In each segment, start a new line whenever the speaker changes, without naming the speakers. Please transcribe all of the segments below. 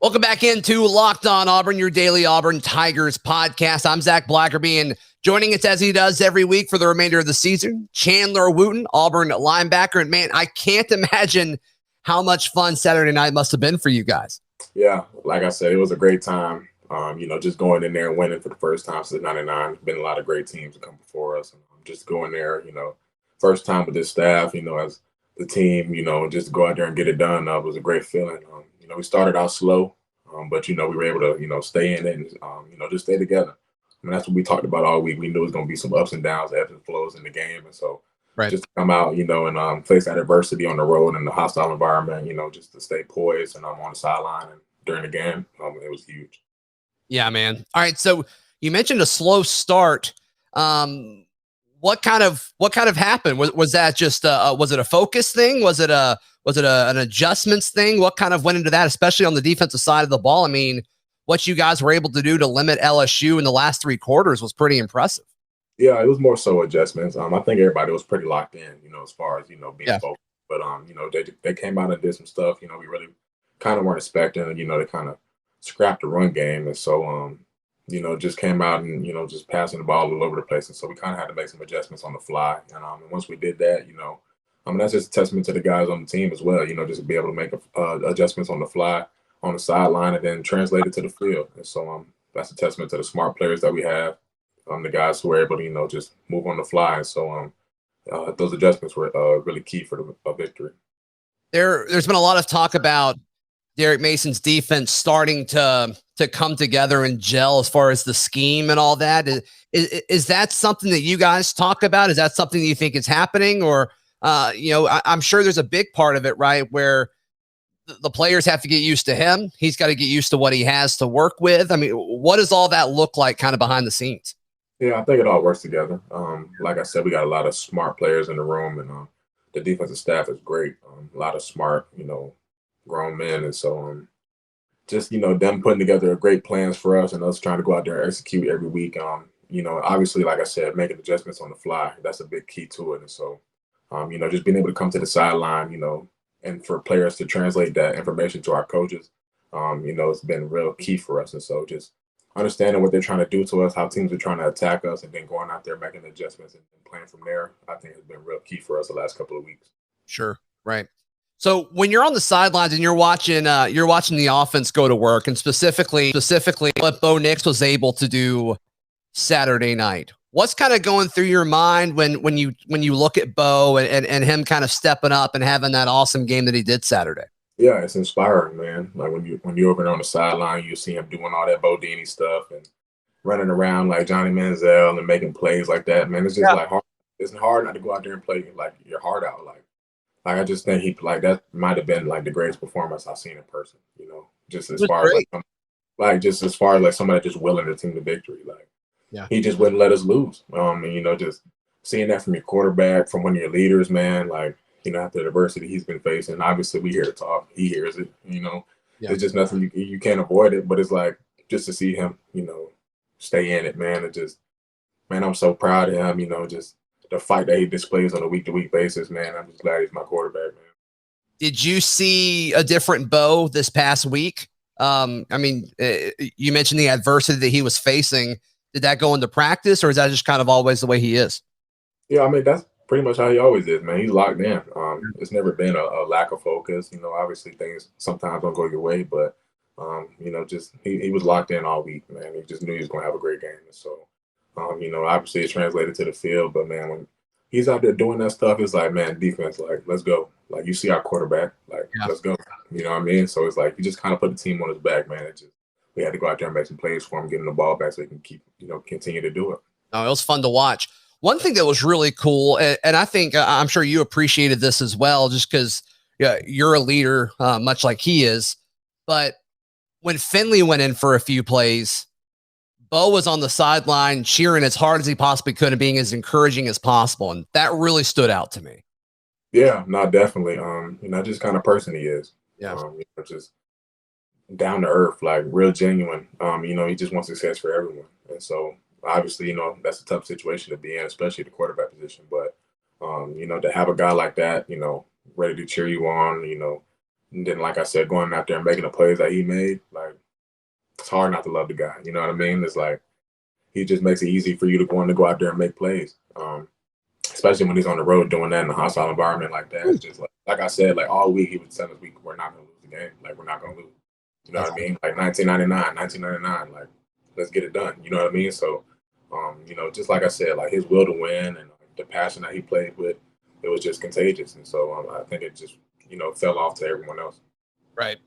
Welcome back into Locked On Auburn, your daily Auburn Tigers podcast. I'm Zac Blackerby, and joining us as he does every week for the remainder of the season, Chandler Wooten, Auburn linebacker. And man, I can't imagine how much fun Saturday night must have been for you guys.
Yeah, like I said, it was a great time. Just going in there and winning for the first time since '99. Been a lot of great teams to come before us. And just going there, first time with this staff, as the team, just go out there and get it done. Was a great feeling. We started out slow, but we were able to, stay in it and just stay together. I mean, that's what we talked about all week. We knew it was going to be some ups and downs, ebbs and flows in the game, and so just to come out, and face that adversity on the road in the hostile environment, just to stay poised and on the sideline and during the game, it was huge.
Yeah, man. All right, so you mentioned a slow start. What kind of happened? Was that just was it a focus thing? Was it an adjustments thing? What kind of went into that, especially on the defensive side of the ball? I mean, what you guys were able to do to limit LSU in the last three quarters was pretty impressive.
Yeah, it was more so adjustments. I think everybody was pretty locked in, as far as, being focused. But, they came out and did some stuff, we really kind of weren't expecting, they kind of scrapped the run game. And so, just came out and, just passing the ball all over the place. And so we kind of had to make some adjustments on the fly. And once we did that, that's just a testament to the guys on the team as well, just to be able to make adjustments on the fly, on the sideline, and then translate it to the field. And so that's a testament to the smart players that we have, the guys who were able to, just move on the fly. And so those adjustments were really key for the victory.
There's been a lot of talk about Derek Mason's defense starting to come together and gel as far as the scheme and all that. Is that something that you guys talk about? Is that something that you think is happening? Or, I'm sure there's a big part of it, right, where the players have to get used to him. He's got to get used to what he has to work with. I mean, what does all that look like kind of behind the scenes?
Yeah, I think it all works together. Like I said, we got a lot of smart players in the room, and the defensive staff is great. A lot of smart, grown men. And so just, them putting together great plans for us and us trying to go out there and execute every week. Obviously, like I said, making adjustments on the fly, that's a big key to it. And so, just being able to come to the sideline, and for players to translate that information to our coaches, it's been real key for us. And so just understanding what they're trying to do to us, how teams are trying to attack us, and then going out there, making adjustments and playing from there, I think has been real key for us the last couple of weeks.
Sure. Right. So when you're on the sidelines and you're watching the offense go to work, and specifically what Bo Nix was able to do Saturday night, what's kind of going through your mind when you look at Bo and him kind of stepping up and having that awesome game that he did Saturday?
Yeah, it's inspiring, man. Like when you're over there on the sideline, you see him doing all that Bo Nix stuff and running around like Johnny Manziel and making plays like that. Man, it's just hard. It's hard not to go out there and play like your heart out. Like I just think that might have been like the greatest performance I've seen in person. Just as far as somebody just willing the team to victory. Like he just wouldn't let us lose. And just seeing that from your quarterback, from one of your leaders, man. Like after the adversity he's been facing, obviously we hear it talk. He hears it. It's just nothing you can't avoid it. But it's like just to see him, stay in it, man. It just, man, I'm so proud of him. Just the fight that he displays on a week-to-week basis, man. I'm just glad he's my quarterback, man.
Did you see a different Bo this past week? You mentioned the adversity that he was facing. Did that go into practice, or is that just kind of always the way he is?
Yeah, that's pretty much how he always is, man. He's locked in. It's never been a lack of focus. Obviously things sometimes don't go your way, but, just he was locked in all week, man. He just knew he was going to have a great game. And so, obviously it's translated to the field, but man, when he's out there doing that stuff, it's like, man, defense, like, let's go. Like, you see our quarterback, like, let's go. You know what I mean? So it's like, you just kind of put the team on his back, man. We had to go out there and make some plays for him, getting the ball back so he can keep, continue to do it.
Oh, it was fun to watch. One thing that was really cool, and I think I'm sure you appreciated this as well, just because you're a leader, much like he is. But when Finley went in for a few plays, Bo was on the sideline cheering as hard as he possibly could and being as encouraging as possible. And that really stood out to me.
Yeah, no, definitely. Just kind of person he is.
Yeah.
Just down to earth, like real genuine. He just wants success for everyone. And so obviously, that's a tough situation to be in, especially the quarterback position. But, to have a guy like that, ready to cheer you on, and then, like I said, going out there and making the plays that he made, it's hard not to love the guy. You know what I mean? It's like he just makes it easy for you to go out there and make plays. Especially when he's on the road doing that in a hostile environment like that. It's just like I said, like all week he would tell us we're not gonna lose the game. Like we're not gonna lose. You know what I mean? Like 1999, like let's get it done. You know what I mean? So just like I said, like his will to win and the passion that he played with, it was just contagious. And so I think it just, fell off to everyone else.
Right.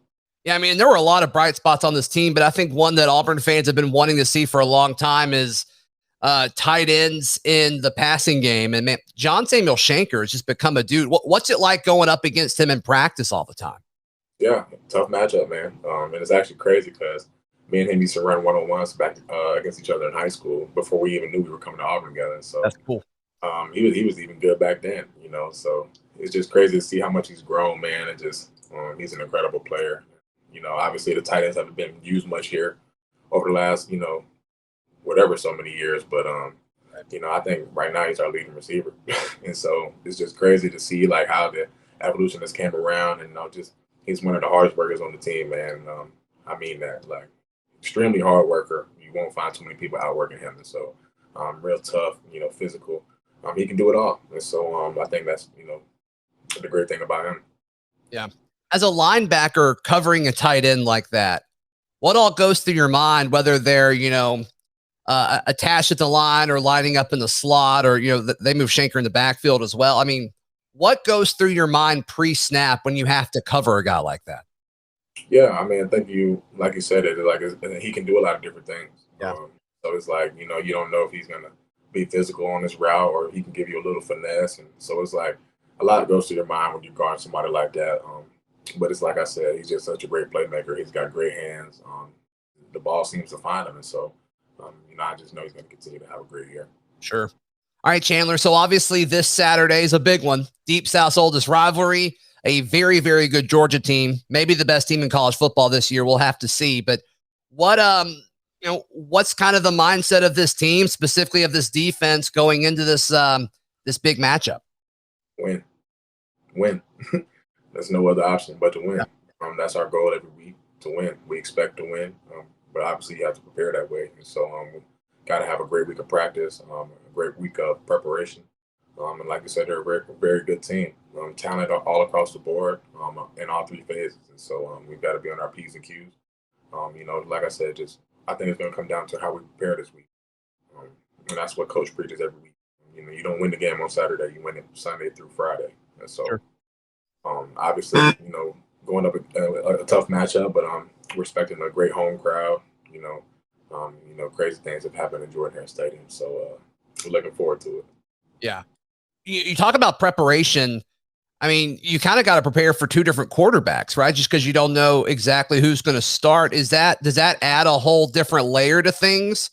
Yeah, I mean, there were a lot of bright spots on this team, but I think one that Auburn fans have been wanting to see for a long time is tight ends in the passing game. And man, John Samuel Shanker has just become a dude. What's it like going up against him in practice all the time?
Yeah, tough matchup, man. And it's actually crazy because me and him used to run one-on-ones back against each other in high school before we even knew we were coming to Auburn together. So
That's cool.
He was even good back then, So it's just crazy to see how much he's grown, man. And just he's an incredible player. Obviously the tight ends haven't been used much here over the last, whatever so many years. But I think right now he's our leading receiver, and so it's just crazy to see like how the evolution has came around, and just he's one of the hardest workers on the team, man. I mean that, like, extremely hard worker. You won't find too many people outworking him, and so real tough, physical. He can do it all, and so I think that's the great thing about him.
Yeah. As a linebacker covering a tight end like that, what all goes through your mind, whether they're, attached at the line or lining up in the slot, or, they move Shanker in the backfield as well. I mean, what goes through your mind pre-snap when you have to cover a guy like that?
Yeah, I mean, I think like you said, he can do a lot of different things.
Yeah.
So it's like, you don't know if he's going to be physical on his route or he can give you a little finesse. And so it's like a lot goes through your mind when you're guarding somebody like that. But it's like I said, he's just such a great playmaker. He's got great hands. The ball seems to find him. And so, I just know he's going to continue to have a great year.
Sure. All right, Chandler. So obviously this Saturday is a big one. Deep South's oldest rivalry, a very, very good Georgia team, maybe the best team in college football this year. We'll have to see. But what's kind of the mindset of this team, specifically of this defense going into this big matchup?
Win. There's no other option but to win. Yeah. That's our goal every week, to win. We expect to win, but obviously you have to prepare that way. And so we got to have a great week of practice, a great week of preparation. And like I said, they're a very, very good team. Talent all across the board in all three phases. And so we've got to be on our P's and Q's. Like I said, I think it's going to come down to how we prepare this week. And that's what Coach preaches every week. You don't win the game on Saturday. You win it Sunday through Friday. And so, sure. Obviously, going up a tough matchup, but we're expecting a great home crowd. Crazy things have happened in Jordan-Hare Stadium. So we're looking forward to it.
Yeah. You talk about preparation. I mean, you kind of got to prepare for two different quarterbacks, right? Just because you don't know exactly who's going to start. Does that add a whole different layer to things?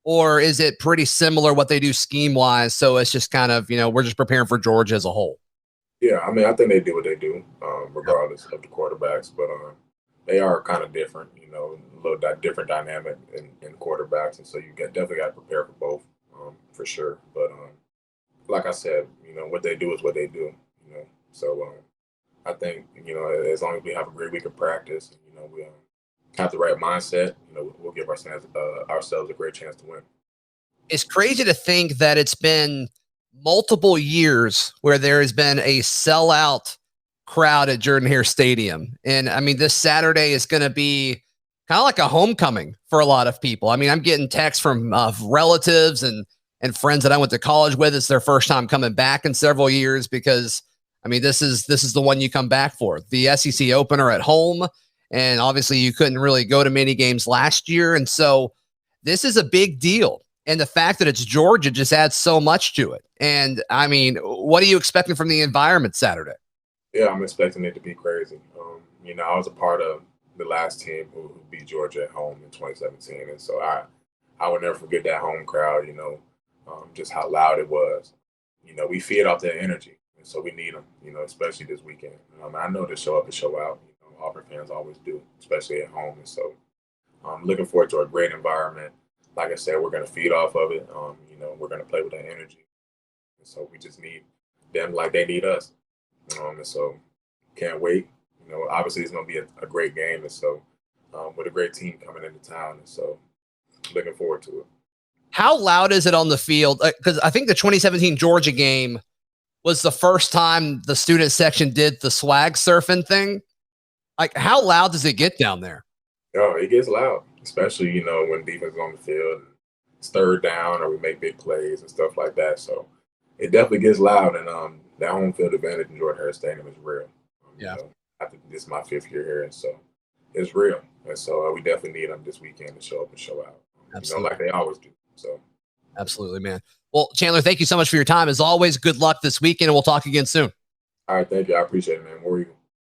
Or is it pretty similar what they do scheme wise? So it's just kind of, we're just preparing for Georgia as a whole.
Yeah, I mean, I think they do what they do, regardless of the quarterbacks, but they are kind of different, a little different dynamic in quarterbacks. And so you definitely got to prepare for both, for sure. But like I said, what they do is what they do, So I think, as long as we have a great week of practice, we have the right mindset, we'll give ourselves a great chance to win.
It's crazy to think that it's been multiple years where there has been a sellout crowd at Jordan-Hare Stadium. And I mean, this Saturday is going to be kind of like a homecoming for a lot of people. I mean, I'm getting texts from relatives and friends that I went to college with. It's their first time coming back in several years because, I mean, this is the one you come back for. The SEC opener at home. And obviously you couldn't really go to many games last year. And so this is a big deal. And the fact that it's Georgia just adds so much to it. And I mean, what are you expecting from the environment Saturday?
Yeah, I'm expecting it to be crazy. I was a part of the last team who beat Georgia at home in 2017. And so I will never forget that home crowd, just how loud it was. We feed off their energy. And so we need them, especially this weekend. I know they show up and show out. Auburn fans always do, especially at home. And so I'm looking forward to a great environment. Like I said, we're going to feed off of it. We're going to play with that energy. And so we just need them like they need us. And so can't wait. Obviously it's going to be a great game. And so with a great team coming into town. And so looking forward to it.
How loud is it on the field? Because I think the 2017 Georgia game was the first time the student section did the swag surfing thing. Like, how loud does it get down there?
Oh, it gets loud, especially, you know, when defense is on the field, and it's third down or we make big plays and stuff like that. So it definitely gets loud, and that home field advantage in Jordan-Hare Stadium is real.
Yeah.
You know, this is my 5th year here, and so it's real. And so we definitely need them this weekend to show up and show out.
Absolutely.
You know, like they always do. So
absolutely, man. Well, Chandler, thank you so much for your time. As always, good luck this weekend, and we'll talk again soon.
All right, thank you. I appreciate it, man. More you.